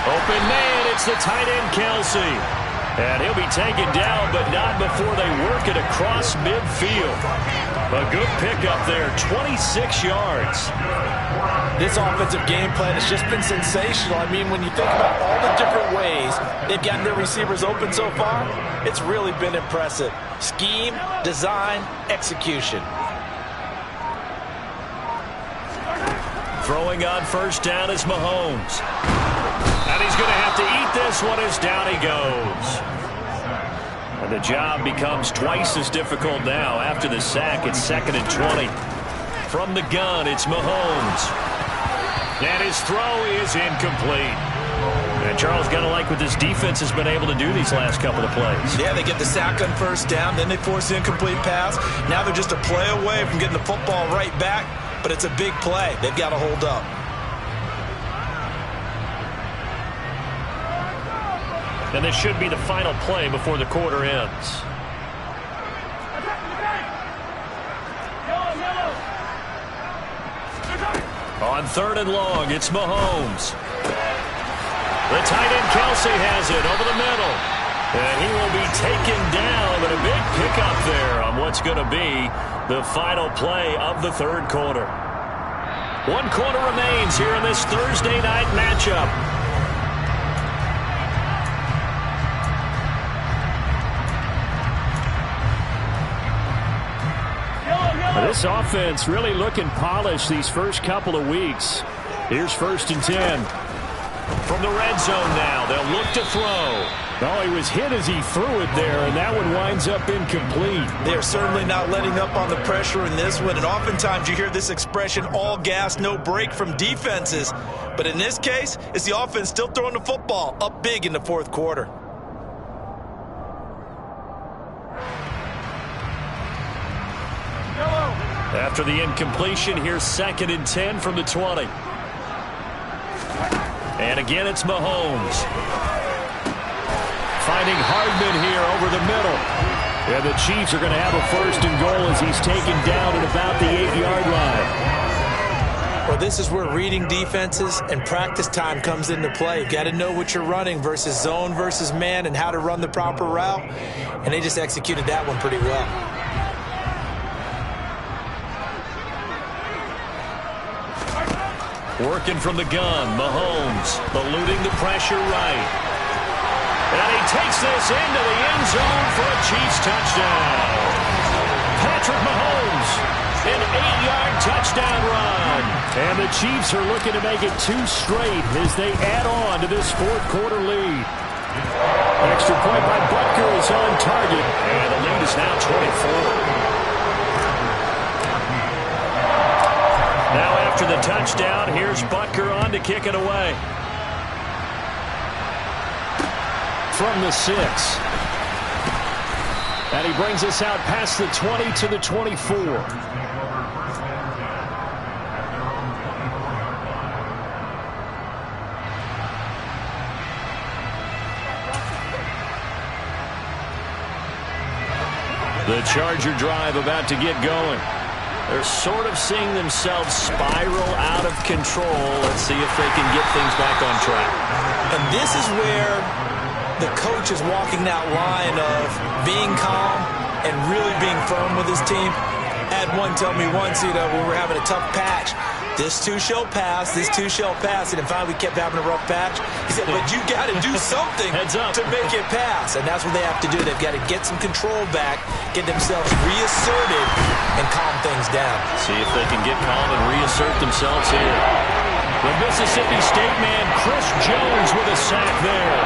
Speaker 9: Open man, it's the tight end Kelsey. And he'll be taken down, but not before they work it across midfield. A good pickup there, 26 yards.
Speaker 10: This offensive game plan has just been sensational. I mean, when you think about all the different ways they've gotten their receivers open so far, it's really been impressive. Scheme, design, execution.
Speaker 9: Throwing on first down is Mahomes. And he's going to have to eat this one as down he goes. And the job becomes twice as difficult now. After the sack, it's 2nd and 20. From the gun, it's Mahomes. And his throw is incomplete. And Charles, got to like what this defense has been able to do these last couple of plays.
Speaker 10: Yeah, they get the sack on first down, then they force the incomplete pass. Now they're just a play away from getting the football right back, but it's a big play. They've got to hold up.
Speaker 9: And this should be the final play before the quarter ends. On 3rd and long, it's Mahomes. The tight end Kelsey has it over the middle. And he will be taken down, but a big pickup there on what's going to be the final play of the 3rd quarter. 1 quarter remains here in this Thursday night matchup. This offense really looking polished these first couple of weeks. Here's 1st and 10. From the red zone now, they'll look to throw. Oh, he was hit as he threw it there, and that one winds up incomplete.
Speaker 10: They're certainly not letting up on the pressure in this one, and oftentimes you hear this expression, all gas, no break from defenses. But in this case, it's the offense still throwing the football up big in the 4th quarter.
Speaker 9: After the incompletion, here's 2nd and 10 from the 20. And again, it's Mahomes. Finding Hardman here over the middle. And the Chiefs are going to have a 1st and goal as he's taken down at about the 8-yard line.
Speaker 10: Well, this is where reading defenses and practice time comes into play. You've got to know what you're running versus zone versus man and how to run the proper route. And they just executed that one pretty well.
Speaker 9: Working from the gun, Mahomes eluding the pressure right. And he takes this into the end zone for a Chiefs touchdown. Patrick Mahomes, an 8-yard touchdown run. And the Chiefs are looking to make it 2 straight as they add on to this 4th quarter lead. Extra point by Butker is on target. And the lead is now 24. Now after the touchdown, here's Butker on to kick it away. From the 6. And he brings us out past the 20 to the 24. The Charger drive about to get going. They're sort of seeing themselves spiral out of control. Let's see if they can get things back on track.
Speaker 10: And this is where the coach is walking that line of being calm and really being firm with his team. I had one tell me once, when we were having a tough patch, this too shall pass, this too shall pass. And then finally we kept having a rough patch. He said, but you got to do something to make it pass. And that's what they have to do. They've got to get some control back, get themselves reasserted, and calm things down.
Speaker 9: See if they can get calm and reassert themselves here. The Mississippi State man, Chris Jones, with a sack there.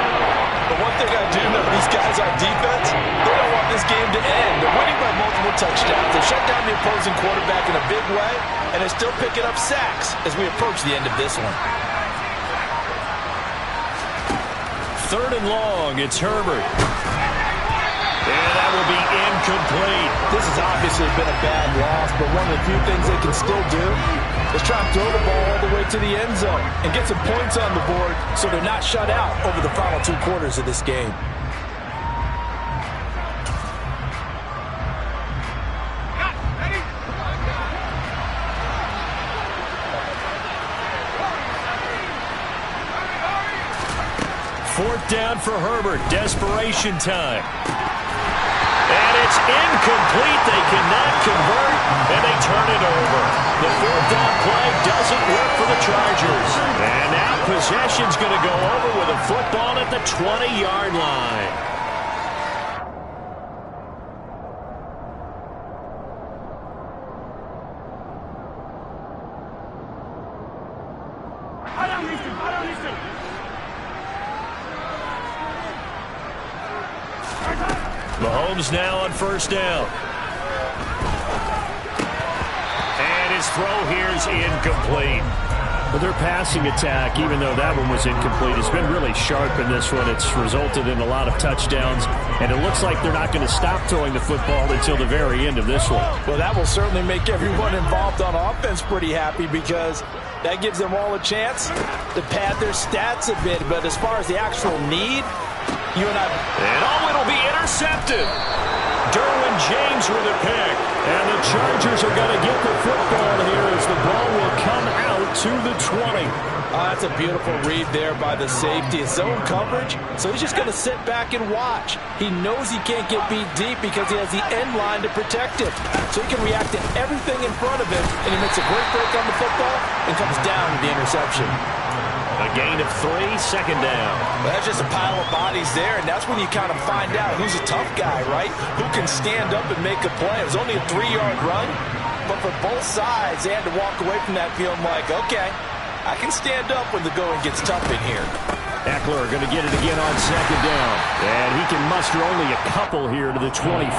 Speaker 10: But one thing I do know, these guys on defense, they don't want this game to end. They're winning by multiple touchdowns. They shut down the opposing quarterback in a big way, and they're still picking up sacks as we approach the end of this one.
Speaker 9: 3rd and long, it's Herbert. And that will be incomplete.
Speaker 10: This has obviously been a bad loss, but one of the few things they can still do is try and throw the ball all the way to the end zone and get some points on the board so they're not shut out over the final 2 quarters of this game.
Speaker 9: Fourth down for Herbert. Desperation time. And it's incomplete. They cannot convert, and they turn it over. The fourth down play doesn't work for the Chargers. And now possession's going to go over with a football at the 20-yard line. Mahomes now on first down. And his throw here is incomplete. But their passing attack, even though that one was incomplete, has been really sharp in this one. It's resulted in a lot of touchdowns, and it looks like they're not going to stop throwing the football until the very end of this one.
Speaker 10: Well, that will certainly make everyone involved on offense pretty happy because that gives them all a chance to pad their stats a bit. But as far as the actual need, you and I...
Speaker 9: And it'll be intercepted. Derwin James with a pick. And the Chargers are going to get the football here as the ball will come out to the 20.
Speaker 10: That's a beautiful read there by the safety. It's zone coverage, so he's just going to sit back and watch. He knows he can't get beat deep because he has the end line to protect him. So he can react to everything in front of him, and he makes a great break on the football and comes down with the interception.
Speaker 9: A gain of 3, second down.
Speaker 10: Well, that's just a pile of bodies there, and that's when you kind of find out who's a tough guy, right? Who can stand up and make a play. It was only a 3-yard run, but for both sides, they had to walk away from that feeling like, okay, I can stand up when the going gets tough in here.
Speaker 9: Eckler going to get it again on second down, and he can muster only a couple here to the 24.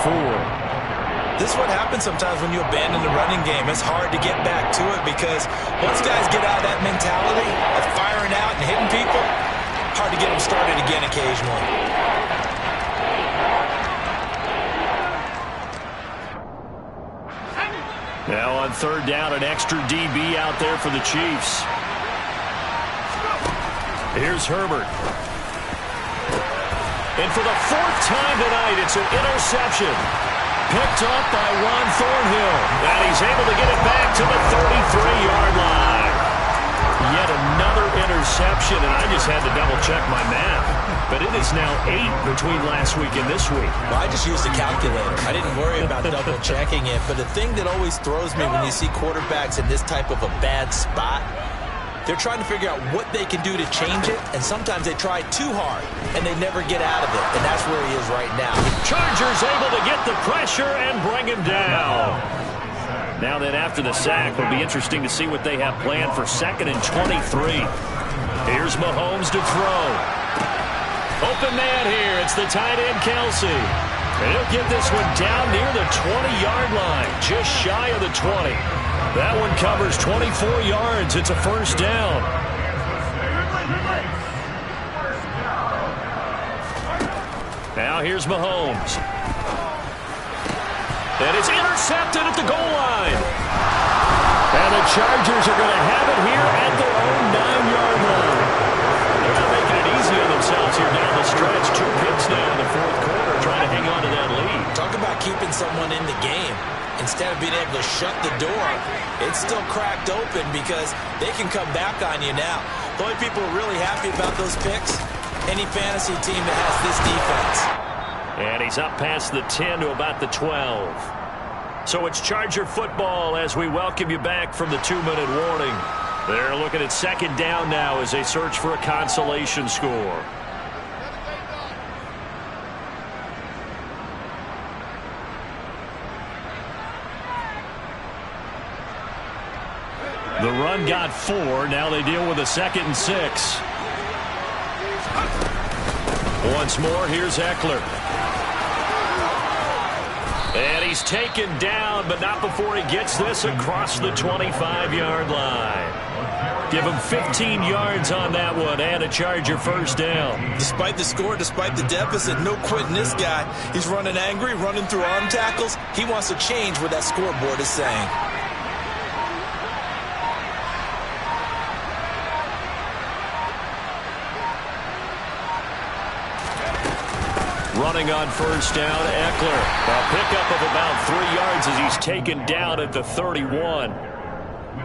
Speaker 10: This is what happens sometimes when you abandon the running game. It's hard to get back to it because once guys get out of that mentality of firing out and hitting people, hard to get them started again occasionally.
Speaker 9: Now on third down, an extra DB out there for the Chiefs. Here's Herbert. And for the 4th time tonight, it's an interception. Picked up by Ron Thornhill. And he's able to get it back to the 33-yard line. Yet another interception, and I just had to double-check my math. But it is now 8 between last week and this week.
Speaker 10: Well, I just used a calculator. I didn't worry about double-checking it. But the thing that always throws me when you see quarterbacks in this type of a bad spot, they're trying to figure out what they can do to change it, and sometimes they try too hard, and they never get out of it, and that's where he is right now.
Speaker 9: Chargers able to get the pressure and bring him down. Now then, after the sack, it'll be interesting to see what they have planned for 2nd and 23. Here's Mahomes to throw. Open man here. It's the tight end, Kelsey. And he'll get this one down near the 20-yard line, just shy of the 20. That one covers 24 yards. It's a first down. Now here's Mahomes. And it's intercepted at the goal line. And the Chargers are going to have it here at their own 9-yard line. They're not making it easy on themselves here down the stretch. 2 picks now in the 4th quarter, trying to hang on to that lead.
Speaker 10: Talk about keeping someone in the game. Instead of being able to shut the door, it's still cracked open because they can come back on you now. The only people who are really happy about those picks, any fantasy team that has this defense.
Speaker 9: And he's up past the 10 to about the 12. So it's Charger football as we welcome you back from the 2-minute warning. They're looking at 2nd down now as they search for a consolation score. The run got 4. Now they deal with a 2nd and 6. Once more, here's Eckler. And he's taken down, but not before he gets this across the 25-yard line. Give him 15 yards on that one and a Charger first down.
Speaker 10: Despite the score, despite the deficit, no quitting this guy. He's running angry, running through arm tackles. He wants to change what that scoreboard is saying.
Speaker 9: Running on first down, Eckler. A pickup of about 3 yards as he's taken down at the 31.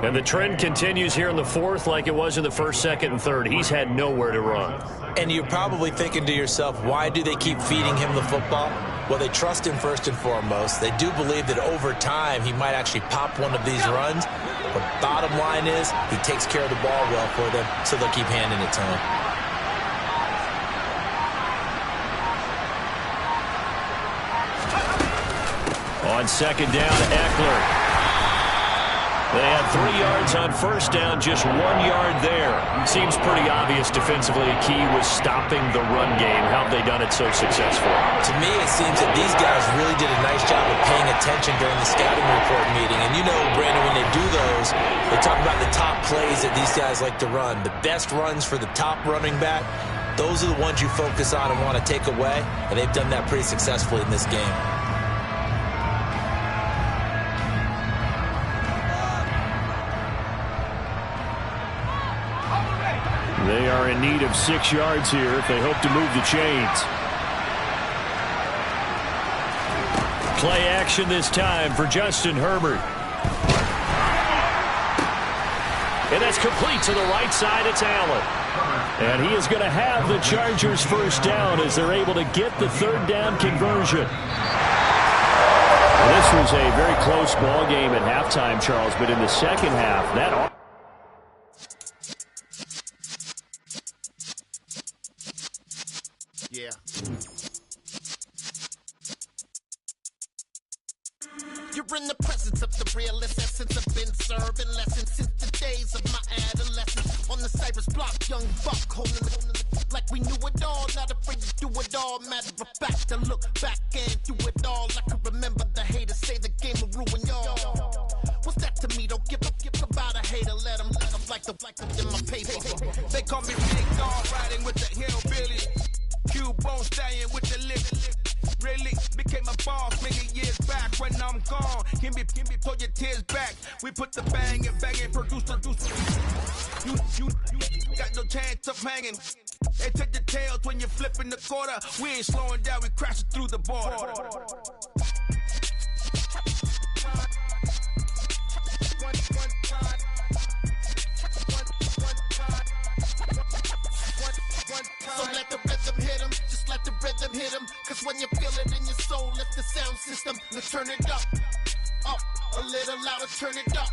Speaker 9: And the trend continues here in the fourth like it was in the first, second, and third. He's had nowhere to run.
Speaker 10: And you're probably thinking to yourself, why do they keep feeding him the football? Well, they trust him first and foremost. They do believe that over time he might actually pop one of these runs. But bottom line is he takes care of the ball well for them, so they'll keep handing it to him.
Speaker 9: On second down, Eckler. They had 3 yards on first down, just 1 yard there. Seems pretty obvious defensively. A key was stopping the run game. How have they done it so successfully?
Speaker 10: To me, it seems that these guys really did a nice job of paying attention during the scouting report meeting. And you know, Brandon, when they do those, they talk about the top plays that these guys like to run. The best runs for the top running back, those are the ones you focus on and want to take away. And they've done that pretty successfully in this game.
Speaker 9: They are in need of 6 yards here if they hope to move the chains. Play action this time for Justin Herbert. And that's complete to the right side. It's Allen. And he is going to have the Chargers first down as they're able to get the third down conversion. Well, this was a very close ball game at halftime, Charles, but in the second half, that...
Speaker 12: Yeah. You're in the presence of the realest essence. I've been serving lessons since the days of my adolescence. On the Cypress block, young buck holding it like we knew it all. Not afraid to do it all. Matter of fact, I look back and do it all. I can remember the haters say the game will ruin y'all. What's that to me? Don't give about a hater. Let them like the in my paper. They call me Big Dog, riding with the hillbilly. Q-Bone stallion with the lip. Really became a boss many years back. When I'm gone, can be pull your tears back. We put the bang and produce. You got no chance of hanging. They take the tails when you're flipping the quarter. We ain't slowing down, we crashing through the border. So let the rhythm hit him, just let the rhythm hit him. Cause when you feel it in your soul, lift the sound system. Now turn it up, a little louder, turn it up.